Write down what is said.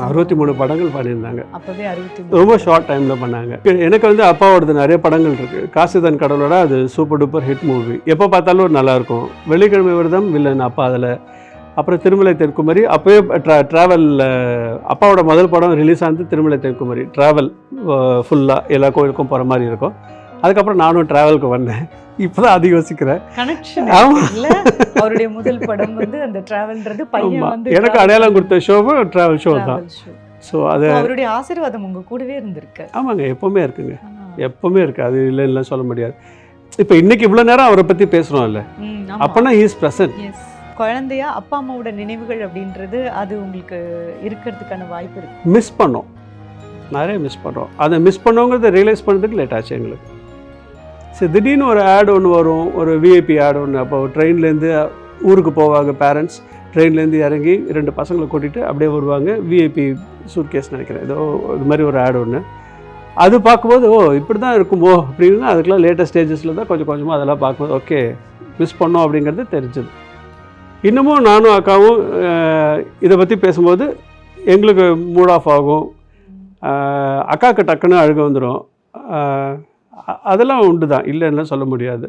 63 படங்கள் பண்ணியிருந்தாங்க. அப்பவே 63 ரொம்ப ஷார்ட் டைமில் பண்ணாங்க. எனக்கு வந்து அப்பாவோடது நிறைய படங்கள் இருக்குது. காசிதான் கடவுளோட அது சூப்பர் டூப்பர் ஹிட் மூவி. எப்போ பார்த்தாலும் நல்லாயிருக்கும். வெள்ளிக்கிழமை விரதம் வில்லன் அப்பா அதில். அப்புறம் திருமலை தென்குமரி அப்போயே ட்ராவல். அப்பாவோட முதல் படம் ரிலீஸ் ஆனது திருமலை தென்குமரி. ட்ராவல் ஃபுல்லாக எல்லா கோயிலுக்கும் போகிற மாதிரி இருக்கும். அதுக்கப்புறம் நானும் ட்ராவலுக்கு வந்தேன். இப்போ தான் அது யோசிக்கிறேன். கனெக்ஷன் இல்ல, அவருடைய முதல் படம் வந்து அந்த டிராவல்ன்றது பையன் வந்து எனக்கு அடையாளம் கொடுத்த ஷோவும் ட்ராவல் ஷோ தான். ஸோ அது அவருடைய ஆசீர்வாதம் உங்க கூடவே இருந்திருக்கு. ஆமாங்க, எப்போவுமே இருக்குங்க, எப்போவுமே இருக்குது. அது இல்லை சொல்ல முடியாது. இப்போ இன்னைக்கு இவ்வளோ நேரம் அவரை பற்றி பேசுகிறோம்ல, அப்போனா இஸ் ப்ரெசன்ட். குழந்தையா அப்பா அம்மாவோட நினைவுகள் அப்படின்றது அது உங்களுக்கு இருக்கிறதுக்கான வாய்ப்பு இருக்கு. மிஸ் பண்ணோம், நிறைய மிஸ் பண்ணுறோம். அதை மிஸ் பண்ணோங்கிறத ரியலைஸ் பண்ணுறதுக்கு லேட் ஆச்சு எங்களுக்கு. சரி, திடீர்னு ஒரு ஆட் ஒன்று வரும், ஒரு விஐபி ஆட் ஒன்று. அப்போ ட்ரெயின்லேருந்து ஊருக்கு போவாங்க பேரண்ட்ஸ். ட்ரெயின்லேருந்து இறங்கி 2 பசங்களை கூட்டிகிட்டு அப்படியே வருவாங்க. விஐபி சூட்கேஸ் நினைக்கிறேன், ஏதோ இது மாதிரி ஒரு ஆட் ஒன்று. அது பார்க்கும்போது இப்படி தான் இருக்குமோ அப்படின்னு, அதுக்கெலாம் லேட்டஸ்ட் ஸ்டேஜஸில் தான் கொஞ்சம் கொஞ்சமாக அதெல்லாம் பார்க்கும்போது ஓகே மிஸ் பண்ணோம் அப்படிங்கிறது தெரிஞ்சது. இன்னமும் நானும் அக்காவும் இதை பற்றி பேசும்போது எங்களுக்கு மூட் ஆஃப் ஆகும். அக்காவுக்கு டக்குன்னு அழுக வந்துடும். அதெல்லாம் உண்டு தான், இல்லைன்னா சொல்ல முடியாது.